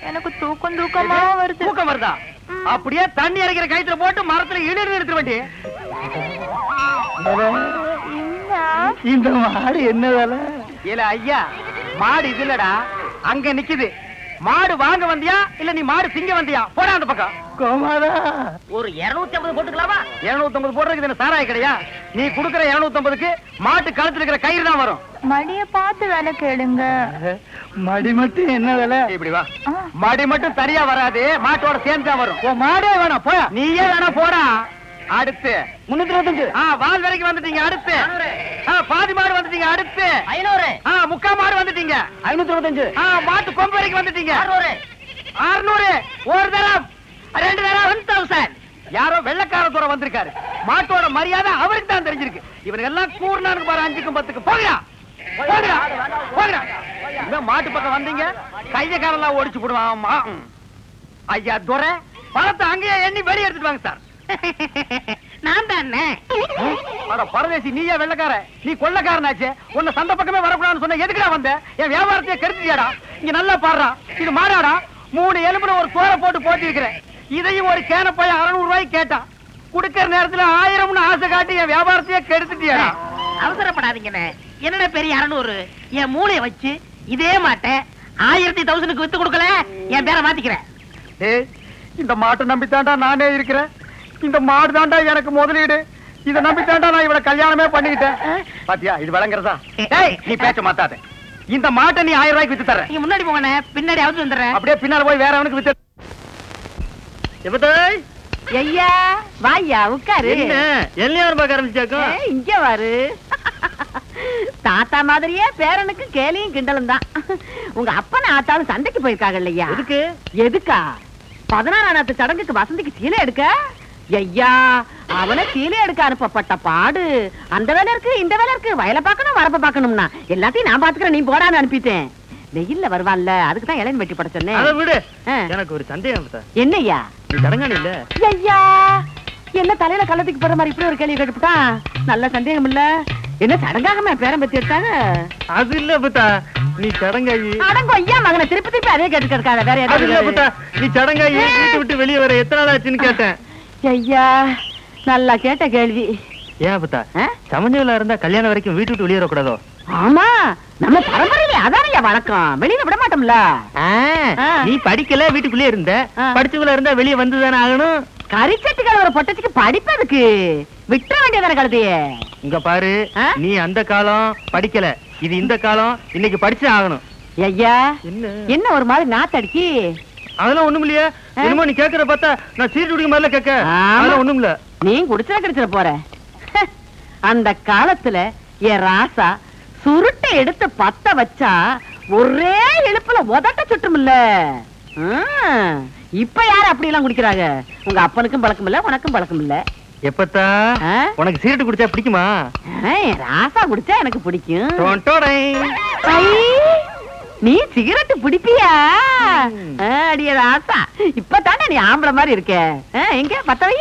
எனக்கு தூக்கமா வருது. தூக்கம் வருதா? அப்படியே தண்ணி இறக்கிற கயித்துல போட்டு மரத்துல இழுத்து எடுத்து வேண்டி. இந்த மாடு என்ன வேலை? இல்ல ஐயா, மாடு இது இல்லடா, அங்க நிக்குது. மாடு வாங்க வந்தியா இல்ல நீ மாடு திங்க வந்தியா? போடா அந்த பக்கம். கோமாதா, ஒரு 250 போட்டுக்கலாமா? 250 போடுறதுக்கு என்ன சாராய கிடையா? நீ குடுக்கற 250க்கு மாட்டு கழுத்துல இருக்கிற கயிறு தான் வரும். மடிய பார்த்து வேலை கேளுங்க. மடி மட்டும் என்ன வேலை? இப்படி வா. மடி மட்டும் சரியா வராது, மாட்டோட சேர்ந்து தான் வரும். மாடே வேணாம், போயா. நீயே வேணா போடா. அடுத்து 325. வால் வரைக்கும் வந்துட்டீங்க. அடுத்து பாதி மாடு வந்துட்டீங்க. அடுத்து 500. முக்கா மாடு வந்துட்டீங்க. 525. மாட்டு கொம்பு வரைக்கும் வந்துட்டீங்க. 600. ஒரு தரம், 2 தரம் 1000. யாரோ வெள்ளக்கார தூரம் வந்திருக்காரு. மாட்டோட மரியாதை அவருக்கு தான் தெரிஞ்சிருக்கு. இவனுக்கு எல்லாம் கூர்னானுக்கு பாரு, 5க்கும் 10க்கும். போகிறா போகிறா. இந்த மாட்டு பக்கம் வந்தீங்க, கைய காலெல்லாம் ஓடிச்சு போடுவான். ஐயா துரை, பணத்தை அங்கேயே எண்ணி வெளியே எடுத்துட்டு வாங்க சார். நான் தானே. பரதேசி, நீயே வெள்ளக்கார, நீ கொள்ளக்காரனாச்சு. உன்னை சந்த பக்கமே வரக்கூடாதுன்னு சொன்ன, எதுக்குடா வந்த? என் வியாபாரத்தையே கெடுத்துட்டியாடா. இங்க நல்லா பாடுறா, இது மாடாடா. 3 எலும்புல ஒரு தோலை போட்டு போட்டி இருக்கிறேன். இதையும் ஒரு கேன போய் 600 ரூபாய்க்கு கேட்டான். குடுக்கிற நேரத்துல 1000ன்னு ஆசை காட்டி என் வியாபாரத்தையே கெடுத்துட்டியாடா. அவசரப்படாதீங்கண்ணே. என்னடா பெரிய 600? என் மூளைய வச்சு இதே மாட்டேன் 1000க்கு வித்து கொடுக்கல, என் பேரை மாத்திக்கிறேன். இந்த மாட்டை நம்பித்தாண்டா நானே இருக்கிறேன். இந்த மாடு தாண்டா எனக்கு முதலீடு. இதை நம்பித்தாண்டா நான் இவளை கல்யாணமே பண்ணிக்கிட்டேன். பாத்தியா, இது விளங்குறதா? நீ பேச்ச மாத்தாத. இந்த மாட்டை நீ 1000 ரூபாய்க்கு வித்து தர. நீங்க முன்னாடி போங்கண்ணே, பின்னாடி அவுத்து வந்துடுறேன். அப்படியே பின்னால போய் வேற அவனுக்கு வித்து. எப்பதாய் ஐயா வாயா உட்காரு. என்ன எல்லையார் பார்க்க ஆரம்பிச்சாக்கும்? இங்க வாரு. தாத்தா மாதிரியே பேரனுக்கு கேலியும் கிண்டலும் தான். உங்க அப்பன ஆத்தாலும் சந்தைக்கு போயிருக்காங்க இல்லையா? எதுக்கு? எதுக்கா? 16ஆம் சடங்குக்கு வசந்திக்கு சீலை எடுக்க. ஐயா அவனை சீலை எடுக்க அனுப்பப்பட்ட பாடு. அந்த வேலை இருக்கு, இந்த வேலை இருக்கு, வயலை பார்க்கணும், வரப்ப பார்க்கணும்னா எல்லாத்தையும் நான் பாத்துக்கிறேன், நீ போடான்னு அனுப்பிட்டேன். வெயில்ல வருவான்ல, அதுக்குதான் இளன் வெட்டி பட சொன்னேன். அதை விடு. எனக்கு ஒரு சந்தேகம். என்னய்யா? நீ தடங்கானி இல்ல? ஐயா என்ன தலையில கள்ளத்துக்கு போற மாதிரி இப்படி ஒரு கேள்வி கேட்டுட்டான். நல்ல சந்தேகம் இல்ல. என்ன சடங்காகமே பேரம் பத்தி எடுத்தாங்க? அது இல்ல புத்தா, நீ சடங்காயி. அடங்கோ ஐயா மகனை திருப்பி திருப்பி அதே கேட்டு கிடக்காத. வேற அது இல்ல புத்தா, எதாவது? நீ சடங்காயி வீட்டு விட்டு வெளியே வர எத்தனை நாள் ஆச்சுன்னு கேட்டேன். ஐயா நல்லா கேட்ட கேள்வி. ஏன் புத்தா, சமஞ்சல இருந்தா கல்யாணம் வரைக்கும் வீட்டு விட்டு வெளியே வரக்கூடாதோ? ஆமா நம்ம பரம்பரையில அதானையா வழக்கம், வெளியில விட மாட்டோம்ல. நீ படிக்கல, வீட்டுக்குள்ளே இருந்த. படிச்சுக்குள்ள இருந்தா வெளியே வந்துதானே ஆகணும். கரிச்சட்டுகள் ஒரு பொட்டச்சுக்கு படிப்பதுக்கு விட்டுற வேண்டியதான கழுதையே. இங்க பாரு, நீ அந்த காலம் படிக்கல, இது இந்த காலம், இன்னைக்கு படிச்சு ஆகணும். ஐயா என்ன என்ன ஒரு மாதிரி நாத்தடிக்கி? அதெல்லாம் ஒண்ணும் இல்லையா? என்னமோ நீ கேக்குற பார்த்தா நான் சீட்டு குடிக்க மாதிரில கேட்க. அதெல்லாம் ஒண்ணும் இல்ல. நீ குடிச்சா கிடைச்சிட போற. அந்த காலத்துல என் ராசா சுருட்டை எடுத்து பத்த வச்சா ஒரே இழுப்புல உதட்ட சுட்டுமில்ல. இப்ப யாரு அப்படி எல்லாம் குடிக்கிறாங்க? உங்க அப்பனுக்கும் பழக்கம் இல்ல, உனக்கும் பழக்கம் இல்ல. எப்பத்தா உனக்கு சீட்டு குடிச்சா பிடிக்குமா? ராசா குடிச்சா எனக்கு பிடிக்கும். ஐ, நீ சிகரெட் பிடிப்பியா? அடிய ராசா, இப்பதானே நீ ஆம்பளை மாதிரி இருக்க. எங்க பத்த வை.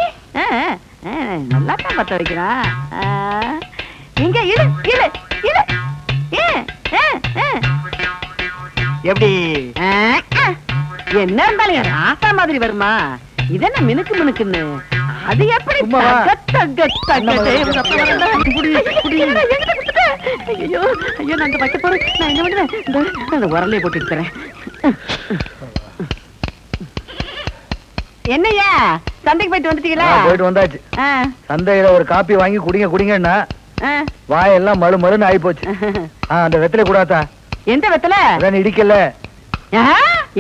நல்லா தான் பத்த வைக்கிறா. எங்க இடு இடு இடு. எப்படி என்ன இருந்தாலும் ராசா மாதிரி வருமா? இதென்ன மினுக்கு மினுக்குன்னு? அது எப்படி? ஐயோ ஐயோ நான் பச்சை போறேன். நான் என்ன பண்ணுவேன்? உரலையை போட்டு இருக்கிறேன். என்னையா சந்தைக்கு போயிட்டு வந்துட்டீங்களா? போயிட்டு வந்தாச்சு. சந்தையில ஒரு காப்பி வாங்கி குடிங்க குடிங்கன்னா வாயெல்லாம் மழு மழுன்னு ஆயி போச்சு. அந்த வெத்தலை கூடாதா? எந்த வெத்தலை? அதான் இடிக்கல.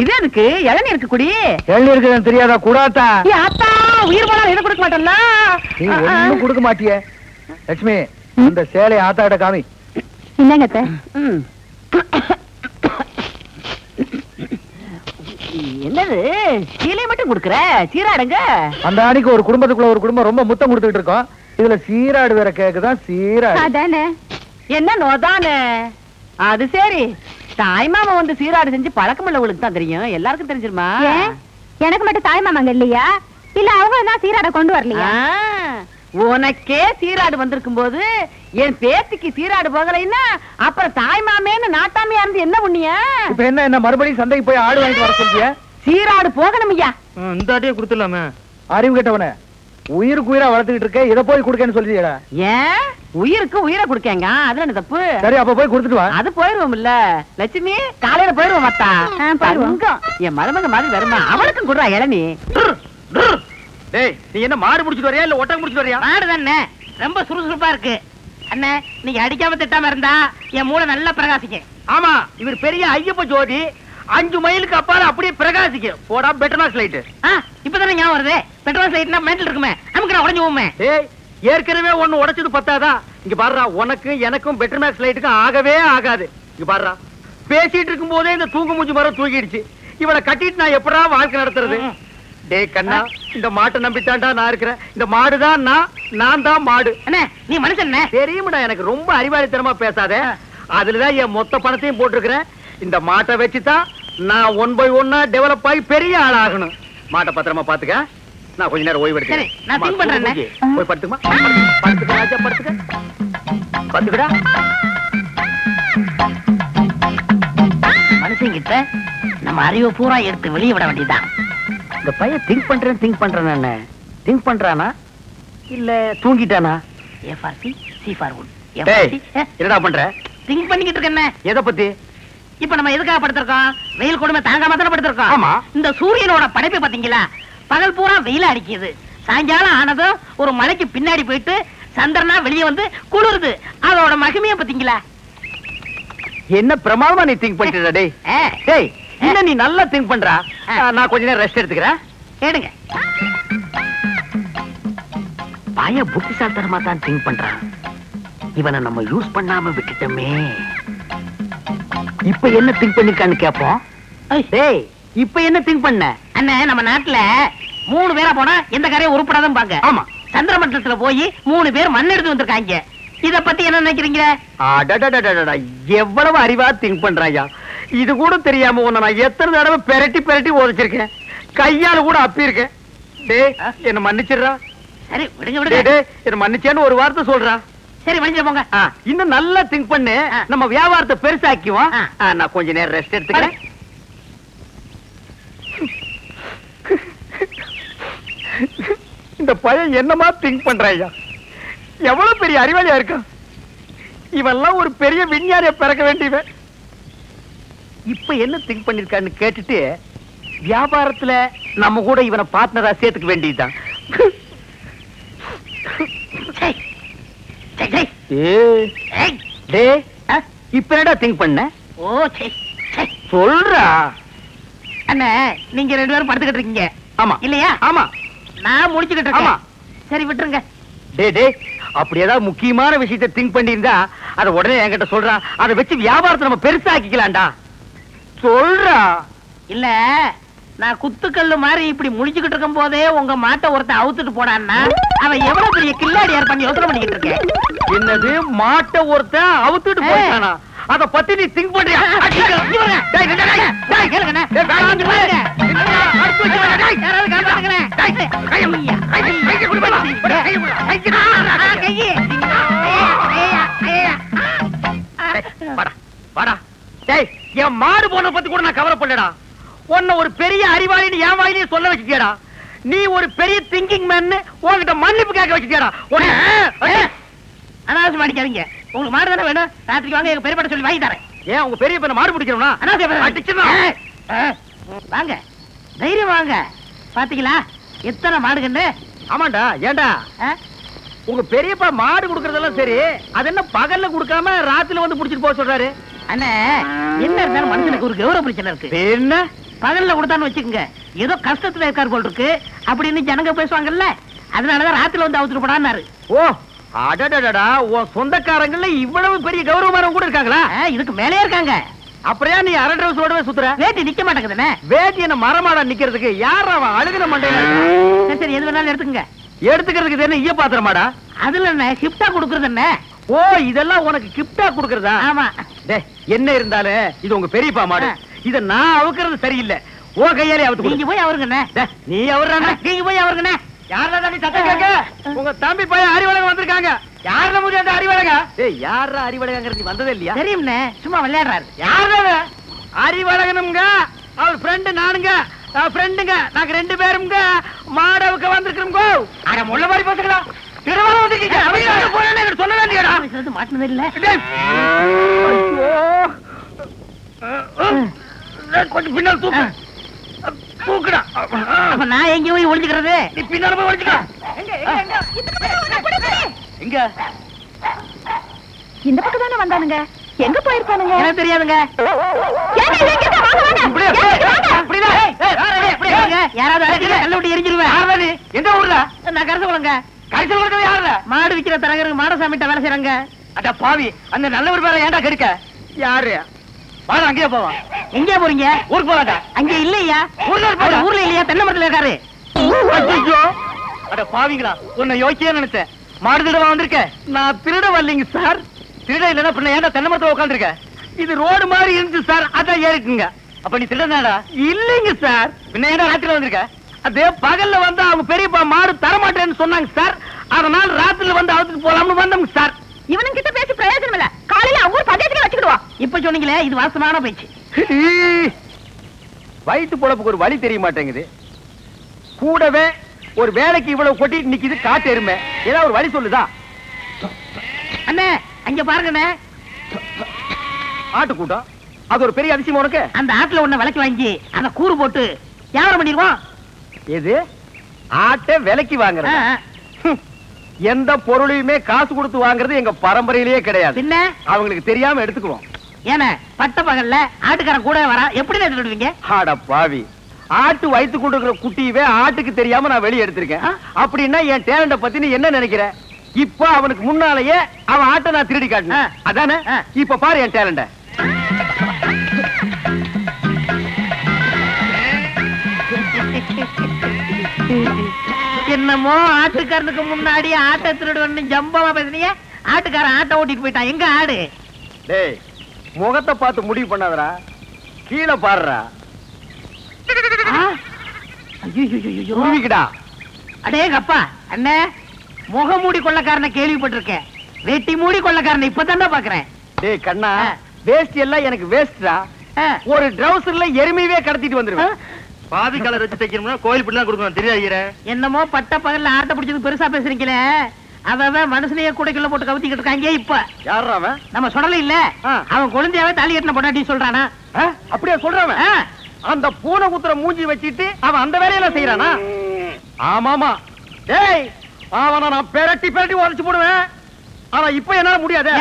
இது எதுக்கு? இளநீருக்கு குடி. இளநீருக்கு தெரியாதா? கூடாதா? ஆத்தா உயிர் போனா இதை கொடுக்க மாட்டேன்ல. நீ ஒண்ணும் கொடுக்க மாட்டிய. லட்சுமி இந்த சேலை ஆத்தாட்ட காமி. என்னங்க என்னது சீலை மட்டும் கொடுக்குற? சீராடுங்க. அந்த அன்னைக்கு ஒரு குடும்பத்துக்குள்ள ஒரு குடும்பம் ரொம்ப முத்தம் கொடுத்துட்டு இருக்கோம். இதுல சீராடு வேற கேக்குதான். சீராடு அதானே. என்ன நோதானே? அது சரி, தாய்மாமா வந்து சீராடு செஞ்சு பழக்கம் உள்ளவங்களுக்கு தான் தெரியும். எல்லாருக்கும் தெரிஞ்சிருமா? எனக்கு மட்டும் தாய்மாமாங்க இல்லையா? இல்ல அவங்க தான் சீராட கொண்டு வரலையா? உனக்கே சீராடு வந்திருக்கும் போது என் பேத்திக்கு சீராடு போகலைன்னா அப்புறம் தாய்மாமேன்னு நாட்டாமையா இருந்து என்ன புண்ணியா? இப்ப என்ன மறுபடியும் சந்தைக்கு போய் ஆடு வாங்கிட்டு வர சொல்றிய? சீராடு போகணும் ஐயா. இந்த ஆட்டையே கொடுத்துடலாமே. அறிவு கேட்டவன, உயிருக்கு உயிரா வளர்த்துக்கிட்டு இருக்க, இதை போய் கொடுக்கன்னு சொல்லியா? ஏன் உயிருக்கு உயிரை கொடுக்கங்க, அதுல என்ன தப்பு? சரி அப்ப போய் கொடுத்துட்டு வா. அது போயிருவோம் இல்ல லட்சுமி, காலையில போயிருவோம். மத்தா என் மருமக மாதிரி வருமா? அவளுக்கும் கொடுறா இளநீ. டேய் நீ என்ன மாடு முடிச்சிட்டு வரியா இல்ல ஒட்டகம் முடிச்சிட்டு வரியா? மாடு தானே, ரொம்ப சுறுசுறுப்பா இருக்கு. அண்ணே நீங்க அடிக்காம திட்டாம இருந்தா என் மூளை நல்லா பிரகாசிக்கும். ஆமா, இவர் பெரிய ஐயப்ப ஜோதி. 5 மைலுக்கு அப்பால அப்படியே பிரகாசிக்கும். போடா பெட்ரோமாக்ஸ் லைட். இப்பதானே ஞாபகம் வருது. பெட்ரோல் லைட்னா மென்டல் இருக்குமே, நமக்கு நான் உடைஞ்சு போமே. ஏய் ஏற்கனவே ஒண்ணு உடைச்சது பத்தாதா? இங்க பாருடா, உனக்கு எனக்கும் பெட்ரோமாக்ஸ் லைட்டுக்கும் ஆகவே ஆகாது. இங்க பாருடா, பேசிட்டு இருக்கும் போதே இந்த தூங்கு மூஞ்சி மரம் தூக்கிடுச்சு. இவளை கட்டிட்டு நான் எப்படா வாழ்க்கை நடத்துறது? டேய் கண்ணா, இந்த மாட்டை நம்பித்தாண்டா நான் இருக்கிறேன். இந்த மாடுதான் நான் தான் மாடு. அண்ணே நீ மனுஷன் தெரியுமாடா, எனக்கு ரொம்ப அறிவாளித்தனமா பேசாத. அதுலதான் என் மொத்த பணத்தையும் போட்டிருக்கிறேன். இந்த மாட்டை வச்சுதான் நான் 1 by 1 டெவலப் ஆகி பெரிய ஆள் ஆகணும். மாட்டை பத்திரமா பாத்துக்க. நான் கொஞ்ச நேரம் ஓய்வு எடுக்கிறேன். நான் திங்க் பண்றேன். போய் படுத்துமா, படுத்துக்க ராஜா, படுத்துக்க, படுத்துக்கடா. மனுஷங்கிட்ட நம்ம அறிவை பூரா எடுத்து வெளியே விட வேண்டியதான். இந்த பையன் திங்க் பண்றேன் திங்க் பண்றானா இல்ல தூங்கிட்டானா? A for C, C for wood. என்னடா பண்ற? திங்க் பண்ணிக்கிட்டு இருக்கேன். எதை பத்தி? இப்ப நம்ம எதுக்காக படுத்திருக்கோம்? வெயில் கொடுமை தாங்காம தானே படுத்திருக்கோம். ஆமா. இந்த சூரியனோட படைப்பை பாத்தீங்களா? பகல் பூரா வெயில அடிக்குது, சாயங்காலம் ஆனதும் ஒரு மலைக்கு பின்னாடி போயிட்டு சந்திரனா வெளியே வந்து குளிருது. அதோட மகிமையை பாத்தீங்களா? என்ன பிரமாதமா நீ திங்க் பண்ணிட்ட டேய். டேய் இன்னும் நீ நல்லா திங்க் பண்றா. நான் கொஞ்ச நேரம் ரெஸ்ட் எடுத்துக்கிறேன். கேடுங்க. பையன் புத்திசாலித்தனமா தான் திங்க் பண்றான். இவனை நம்ம யூஸ் பண்ணாம விட்டுட்டோமே. இப்ப என்ன திங்க் பண்ணிருக்கான்னு கேப்போம். டேய் இப்ப என்ன திங்க் பண்ண? அண்ணன் நம்ம நாட்டுல 3 பேரா போனா எந்த காரையும் உருப்படாதான் பாங்க. ஆமா. சந்திரமண்டலத்துல போய் 3 பேர் மண் எடுத்து வந்திருக்காங்க. இத பத்தி என்ன நினைக்கிறீங்க? எவ்வளவு அறிவா திங்க் பண்றாயா. இது கூட தெரியாம உன்னை நான் எத்தனை தடவை பெரட்டி பெரட்டி உதைச்சிருக்கேன். கையால கூட அப்பி இருக்கேன். டேய் என்ன மன்னிச்சிடுறா. சரி விடுங்க விடுங்க. டேய் என்ன மன்னிச்சேன்னு ஒரு வார்த்தை சொல்றா. சரி மன்னிச்சு போங்க. இன்னும் நல்லா திங்க் பண்ணு. நம்ம வியாபாரத்தை பெருசாக்குவோம். நான் கொஞ்ச நேரம் ரெஸ்ட் எடுத்துக்கிறேன். இந்த பையன் என்னமா திங்க் பண்றாயா. எவ்வளவு பெரிய அறிவாளியா இருக்கான். இவெல்லாம் ஒரு பெரிய விஞ்ஞானிய பிறக்க வேண்டியவன். இப்ப என்ன திங்க் பண்ணிருக்கான்னு கேட்டுட்டு வியாபாரத்துல நம்ம கூட இவனை பார்ட்னரா சேர்த்துக்க வேண்டியதுதான். இப்ப என்னடா திங்க் பண்ண? ஓ சொல்றா. அண்ணா நீங்க 2 பேரும் படுத்துக்கிட்டு இருக்கீங்க. ஆமா இல்லையா? ஆமா. நான் முடிச்சுக்கிட்டு இருக்கேன். ஆமா. சரி விட்டுருங்க. டே அப்படி ஏதாவது முக்கியமான விஷயத்தை திங்க் பண்ணியிருந்தா அதை உடனே என்கிட்ட சொல்றா. அதை வச்சு வியாபாரத்தை நம்ம பெருசாக்கிக்கலாம்டா. சொல்றா. இல்ல நான் குத்துக்கல்லு மாதிரி இப்படி முடிச்சுக்கிட்டு இருக்கும் போதே உங்க மாட்டை ஒருத்த அவுத்துட்டு போனான்னா அவன் எவ்வளவு பெரிய கில்லாடியார் பண்ணி யோசனை பண்ணிக்கிட்டு இருக்கேன். என்னது மாட்டை ஒருத்த அவுத்துட்டு போயிட்டானா? அத பத்தி நீ திங்க் பண்றியா? என் மாடு போன பத்தி கூட நான் கவலைப்படலடா. உன்னை ஒரு பெரிய அறிவாளின்னு என் வாயிலே சொல்ல வச்சுட்டியாடா. நீ ஒரு பெரிய திங்கிங் மேன் உன்கிட்ட மன்னிப்பு கேட்க வச்சுட்டியாடா. அனாவசியம் அடிக்காதீங்க. உங்களுக்கு மாடு தானே வேணும். ராத்திரிக்கு வாங்க எங்க பெரியப்பட்ட சொல்லி வாங்கி தரேன். ஏன் உங்க பெரிய பையனை மாடு பிடிக்கிறோம்னா? வாங்க தைரியம் வாங்க. பாத்தீங்களா எத்தனை மாடுகன்னு? ஆமாண்டா. ஏண்டா உங்க பெரியப்பா மாடு குடுக்கறதெல்லாம் சரி, அது என்ன பகல்ல குடுக்காம ராத்திரில வந்து புடிச்சிட்டு போக சொல்றாரு? அண்ணே என்ன இருந்தாலும் மனுஷனுக்கு ஒரு கௌரவ பிரச்சனை இருக்கு. என்ன பகல்ல கொடுத்தான்னு வச்சுக்கோங்க ஏதோ கஷ்டத்துல இருக்காரு போல் இருக்கு அப்படின்னு ஜனங்க பேசுவாங்கல்ல. அதனாலதான் ராத்திரில வந்து அவுத்துட்டு போடான்னாரு. ஓ அடடடடா, உன் சொந்தக்காரங்கள்ல இவ்வளவு பெரிய கௌரவமானவங்க கூட இருக்காங்களா? இதுக்கு மேலே இருக்காங்க. அப்புறம் நீ அரை டிரவுஸோடவே சுத்துற? வேட்டி நிக்க மாட்டேங்குதுண்ணே. வேட்டி என்ன மரமாடா நிக்கிறதுக்கு? யார் அவன் அழுகின மண்டையில? சரி எது வேணாலும் எடுத்துக்கங்க. எடுத்துக்கிறதுக்கு என்ன ஈய பாத்திரமாடா? அதுல என்ன கிஃப்டா கொடுக்கறது என்ன? ஓ இதெல்லாம் உனக்கு கிஃப்டா கொடுக்கறதா? ஆமா. என்ன இருந்தாலும் இது உங்க பெரியப்பா மாடு. இத நான் அவுக்கிறது சரியில்லை. ஓ கையாலே அவுத்து. நீங்க போய் அவருங்கண்ணே. நீ அவர்றானே. நீங்க போய் அவருங்கண்ணே. யாரா நீ சத்தம் கேட்க? உங்க தம்பி பையன் அறிவழகன் வந்திருக்காங்க. யாரா முடியாத அறிவழகா? ஏய் யாரா அறிவழகங்கிறது நீ வந்ததே இல்லையா? தெரியும்ண்ணே, சும்மா விளையாடுறாரு. யாரா அறிவழகனுங்க? அவர் ஃப்ரெண்டு நானுங்க. ஃப்ரெண்டுங்க நாங்க 2 பேருங்க மாடவுக்கு வந்திருக்கோம். அட முள்ள மாதிரி பேசுறா. திருவாரூர் வந்துட்டீங்க. அவங்க போறானே எனக்கு சொல்ல வேண்டியடா. இது மாட்டனது இல்ல. ஐயோ கொஞ்சம் பின்னால் தூக்கு. தூக்குடா. அப்ப நான் எங்க போய் ஒளிஞ்சுக்கிறது? நீ பின்னால போய் ஒளிஞ்சுக்க. எங்க இந்த பக்கம் தானே வந்தானுங்க. எங்க போயிருப்பானுங்க? எனக்கு தெரியாதுங்க. யாராவது கல்ல விட்டு எரிஞ்சிருவேன். எந்த ஊர்ல? நான் கரசகுளங்க. கரிசல் யாருல? மாடு விக்கிற தரகருக்கு மாடசாமிட்ட வேலை செய்யறாங்க. அட பாவி, அந்த நல்லவர் பேரை ஏன்டா கெடுக்க? யாரு? வாடா அங்கேயே போவான். எங்கே போறீங்க? ஊருக்கு போறாங்க. அங்க இல்லையா? ஊர்ல இல்லையா? தென்னை மரத்துல இருக்காரு. ஐயோ அட பாவிங்களா, உன்னை யோசிச்சே நினைச்சேன். மாடு திருட வந்திருக்க. நான் திருட வரலைங்க சார். திருட இல்லைன்னா பின்ன ஏன்டா தென்னை மரத்துல உட்காந்துருக்க? இது ரோடு மாதிரி இருந்துச்சு சார், அதான் ஏறிட்டுங்க. அப்ப நீ திருடனாடா? இல்லைங்க சார். பின்ன ஏன்டா ராத்திரில வந்திருக்க? அதே பகல்ல வந்து அவங்க பெரியப்பா மாடு தரமாட்டேன்னு சொன்னாங்க சார். அதனால ராத்திரில வந்து அவுத்துட்டு போலாம்னு வந்தோம் சார். இவனுங்க கிட்ட பேசி பிரயோஜனம் இல்ல. காலையில ஊர் பஞ்சாயத்துல வச்சுக்கிடுவான். இப்ப சொன்னீங்களே இது வாசமான பேச்சு. வயிற்று பொழப்புக்கு ஒரு வழி தெரிய மாட்டேங்குது. கூடவே ஒரு வேலைக்கு இவ்வளவு கொட்டி நிக்குது காட்டு எருமை. ஏதாவது ஒரு வழி சொல்லுதா? அண்ணே அங்க பாருங்கண்ணே, ஆட்டு கூட்டம். அது ஒரு பெரிய அதிசயம் உனக்கு. அந்த ஆட்டுல ஒண்ணு விலைக்கு வாங்கி அந்த கூறு போட்டு வியாபாரம் பண்ணிடுவோம். எது? ஆட்டை விலைக்கு வாங்குறது? எந்த பொருளையுமே காசு கொடுத்து வாங்குறது எங்க பரம்பரையிலேயே கிடையாது. என்ன அவங்களுக்கு தெரியாம எடுத்துக்குவோம். ஏன்னா பட்ட பகல்ல ஆட்டுக்காரன் கூட வரா எப்படி திருடுவீங்க? ஆட பாவி, ஆட்டு வயித்து கொண்டு இருக்கிற குட்டியவே ஆட்டுக்கு தெரியாம நான் வெளியே எடுத்திருக்கேன். அப்படின்னா என் டேலண்ட பத்தி நீ என்ன நினைக்கிற? இப்ப அவனுக்கு முன்னாலேயே அவன் ஆட்டை நான் திருடி காட்டினேன், அதானே? இப்ப பாரு என் டேலண்ட. என்னமோ ஆட்டுக்காரனுக்கு முன்னாடி ஆட்டை திருடுவன்னு ஜம்பமா பேசுனீங்க. ஆட்டுக்காரன் ஆட்டை ஓட்டிட்டு போயிட்டான். எங்க ஆடு? டேய், முகத்தை பார்த்து முடிவு பண்ணாதடா, கீழே பாருடா. அடேங்கப்பா அண்ணே, முகமூடி கொள்ளக்காரனை கேள்விப்பட்டிருக்கேன், வெட்டி மூடி கொள்ளக்காரனை இப்பதானே பாக்குறேன். டேய் கண்ணா, வேஸ்ட் எல்லாம் எனக்கு வேஸ்டா. ஒரு ட்ரவுசர்ல எருமையே கடத்திட்டு வந்துருவேன். பாதி கலர் வச்சு தைக்கணும்னா கோயில் பிள்ளை கொடுக்கணும் தெரியாது. என்னமோ பட்ட பகல்ல ஆட்டை பிடிச்சது பெருசா பேசுறீங்களே, அவன் மனுஷனையே கூடைக்குள்ள போட்டு கவுத்திக்கிட்டு இருக்காங்க. இப்ப யாரா அவன்? நம்ம சொல்லல இல்ல, அவன் குழந்தையாவே தாலி கட்டின பொண்டாட்டி சொல்றானா? அப்படியே சொல்றான். அந்த பூனை குத்துற மூஞ்சி வச்சிட்டு அவன் அந்த வேலையெல்லாம் செய்யறானா? ஆமாமா. டேய், அவனை நான் பெரட்டி பெரட்டி உடைச்சு போடுவேன். அவன் இப்ப என்னால முடியாது,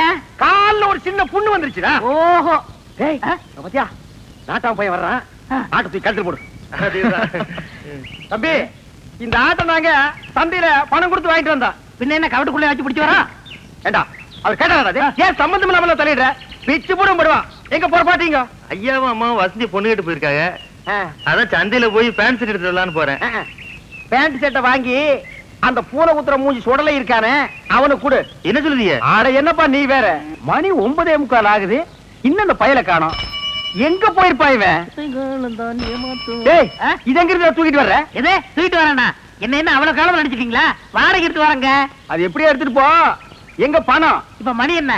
கால்ல ஒரு சின்ன புண்ணு வந்துருச்சுடா. ஓஹோ. டேய் பாத்தியா, நாட்டாம பையன் வர்றான், ஆட்டை தூக்கி கழுத்துல போடு. தம்பி, இந்த ஆட்டை நாங்க சந்தையில பணம் கொடுத்து வாங்கிட்டு வந்தோம். பின்ன என்ன கவட்டுக்குள்ள வச்சு பிடிச்சு வரா? ஏண்டா அவர் கேட்டாரா? ஏன் சம்பந்தம் இல்லாம தலையிடுற? பிச்சு போடும் போடுவான். எங்க போற பாத்தீங்க? ஐயாவும் அம்மாவும் வசதி பொண்ணு கேட்டு போயிருக்காங்க. அதான் சந்தையில போய் பேண்ட் செட் எடுத்து வரலான்னு போறேன். பேண்ட் செட்டை வாங்கி அந்த பூனை குத்துற மூஞ்சி சுடலை இருக்கானே அவனுக்கு கொடு. என்ன சொல்லுதீங்க? ஆட என்னப்பா நீ வேற, மணி 9:45 ஆகுது, இன்னும் அந்த பயல காணோம். எங்க போயிருப்பா இவன்? டேய், இது எங்க இருந்து தூக்கிட்டு வர்ற? எதே தூக்கிட்டு வரேன்னா என்ன என்ன அவ்வளவு காலம் நினைச்சுக்கீங்களா? வாடகை எடுத்து வரங்க. அது எப்படியே எடுத்துட்டு போ. எங்க பணம்? இப்ப மணி என்ன?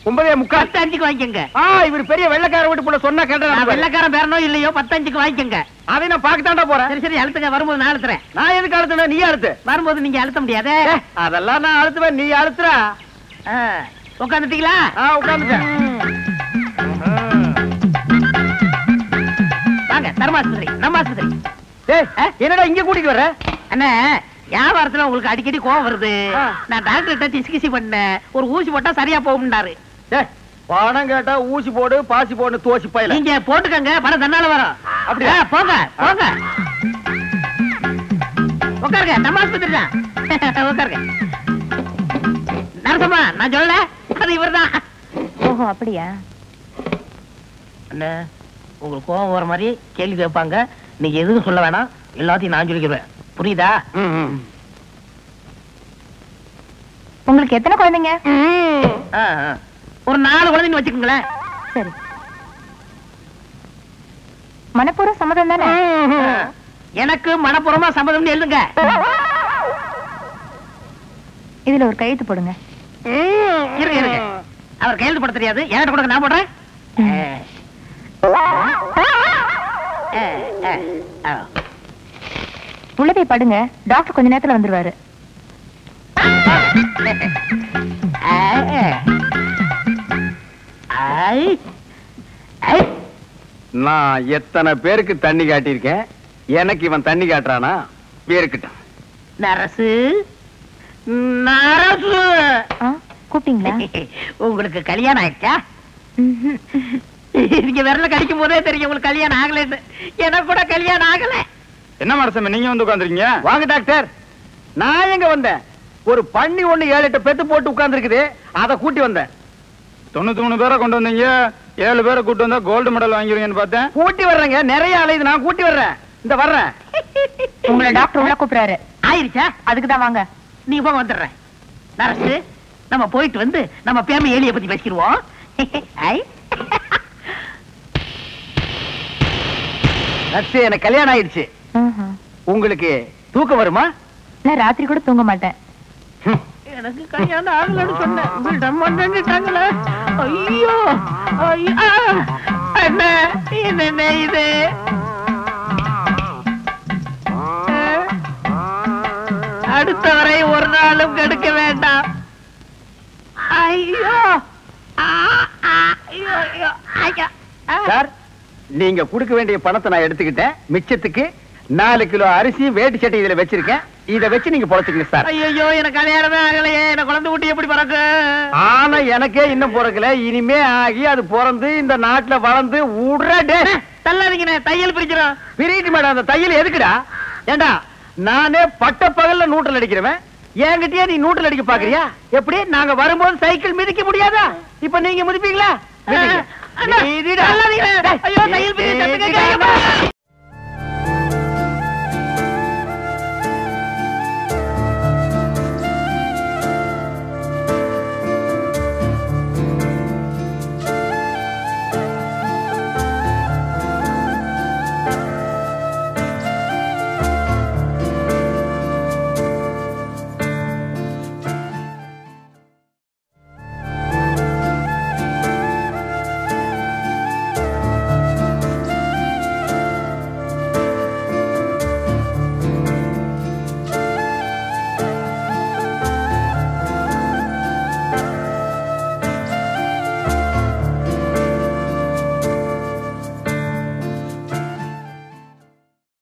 9:45. 10:05 வாங்கிக்கங்க. இவர் பெரிய வெள்ளக்கார வீட்டு போல சொன்னா கேட்டா? வெள்ளக்காரன் பேரனோ இல்லையோ 10:05 வாங்கிக்கங்க. அதை நான் பாக்கத்தாண்டா போறேன். சரி சரி, அழுத்துங்க. வரும்போது நான் அழுத்துறேன். நான் எதுக்கு அழுத்தணும்? நீ அழுத்து. வரும்போது நீங்க அழுத்த முடியாது. அதெல்லாம் நான் அழுத்துவேன், நீ அழுத்துறா. உட்காந்துட்டீங்களா? உட்காந்துட்டேன். வாங்க, தர்மாஸ்பத்திரி, நம்ம ஆஸ்பத்திரி. என்னடா இங்க கூட்டிட்டு வர? அண்ணா, வியாபாரத்துல உங்களுக்கு அடிக்கடி கோவம் வருது. நான் டாக்டர்கிட்ட கிசி பண்ணேன், ஒரு ஊசி போட்டா சரியா போகும்னாரு. பணம் கேட்டா ஊசி போடு பாசி போடு தோசி பையல. நீங்க போட்டுக்கங்க, பணம் தன்னால வரும். அப்படியா? போங்க போங்க, உட்காருங்க. நம்ம ஆஸ்பத்திரி தான், உட்காருங்க. நரசம்மா, நான் சொல்லல, அது இவர்தான். ஓஹோ, அப்படியா? அண்ணா, உங்களுக்கு கோவம் வர மாதிரி கேள்வி கேட்பாங்க, நீங்க எதுவும் சொல்ல வேணாம், எல்லாத்தையும் நான் சொல்லிக்கிறேன். புரியுதா? உங்களுக்கு எத்தனை குழந்தைங்க? ஒரு 4 குழந்தைன்னு வச்சுக்கோங்களேன். சரி. மனப்பூர்வ சம்மதம் தானே? எனக்கு மனப்பூர்வமா சம்மதம்னு எழுதுங்க. இதுல ஒரு கையெழுத்து போடுங்க. இருங்க இருங்க, அவர் கையெழுத்து போட தெரியாது, என்கிட்ட கொடுங்க, நான் போடுறேன். உள்ள போய் படுங்க, டாக்டர் கொஞ்ச நேரத்துல வந்துருவாரு. நான் எத்தனை பேருக்கு தண்ணி காட்டியிருக்கேன், எனக்கு இவன் தண்ணி காட்டுறானா? பேருக்கிட்டான். நரசு, நரசு கூப்பிட்டீங்களா? உங்களுக்கு கல்யாணம் ஆயிடுச்சா? நீங்க விரல கடிக்கும் போதே தெரியும் உங்களுக்கு கல்யாணம் ஆகலன்னு. எனக்கு கூட கல்யாணம் ஆகல. என்ன மரசம் நீங்க வந்து உட்காந்துருக்கீங்க? வாங்க டாக்டர். நான் எங்க வந்தேன்? ஒரு பண்ணி ஒண்ணு 7-8 பெத்து போட்டு உட்கார்ந்து இருக்குது, அதை கூட்டி வந்தேன். 93 பேரை கொண்டு வந்தீங்க, 7 பேரை கூட்டு வந்தா கோல்டு மெடல் வாங்கிடுவீங்கன்னு பார்த்தேன். கூட்டி வர்றேங்க, நிறைய அலையுது, நான் கூட்டி வர்றேன். இந்த வர்றேன். உங்களை டாக்டர் உள்ள கூப்பிடுறாரு. ஆயிருச்சா? அதுக்குதான் வாங்க. நீங்க போக வந்துடுறேன். நரசு, நம்ம போயிட்டு வந்து நம்ம பேம ஏலியை பத்தி பேசிடுவோம். எனக்கு கல்யாணம் ஆயிடுச்சு. உங்களுக்கு தூக்கம் வருமா? நான் ராத்திரி கூட தூங்க மாட்டேன். எனக்கு கல்யாணம் ஆகலன்னு சொன்னேன். ஐயோ என்ன இது? அடுத்த வரை ஒரு நாளும் கெடுக்க வேண்டாம். ஐயோ சார், நீங்க கொடுக்க வேண்டிய பணத்தை நான் எடுத்துக்கிட்டேன். மிச்சத்துக்கு 4 கிலோ அரிசி வேட்டி சட்டை இதுல வச்சிருக்கேன். இத வச்சு நீங்க பொழைச்சுக்கங்க சார். ஐயோ எனக்கு கல்யாணமே ஆகலையே, என்ன குழந்தை குட்டி எப்படி பிறக்கு? ஆனா எனக்கே இன்னும் பிறக்கல, இனிமே ஆகி அது பிறந்து இந்த நாட்டுல வளர்ந்து உடனே தள்ளாதீங்க, தையல் பிரிக்கிறோம். பிரிட்டு மேடம், அந்த தையல் எதுக்குடா? ஏண்டா நானே பட்ட பகல்ல நூற்றல் அடிக்கிறவன், என்கிட்டயே நீ நூற்றல் அடிக்க பாக்குறியா? எப்படி நாங்க வரும்போது சைக்கிள் மிதிக்க முடியாதா? இப்ப நீங்க மிதிப்பீங்களா? ஐயோ தையல் பிரிக்க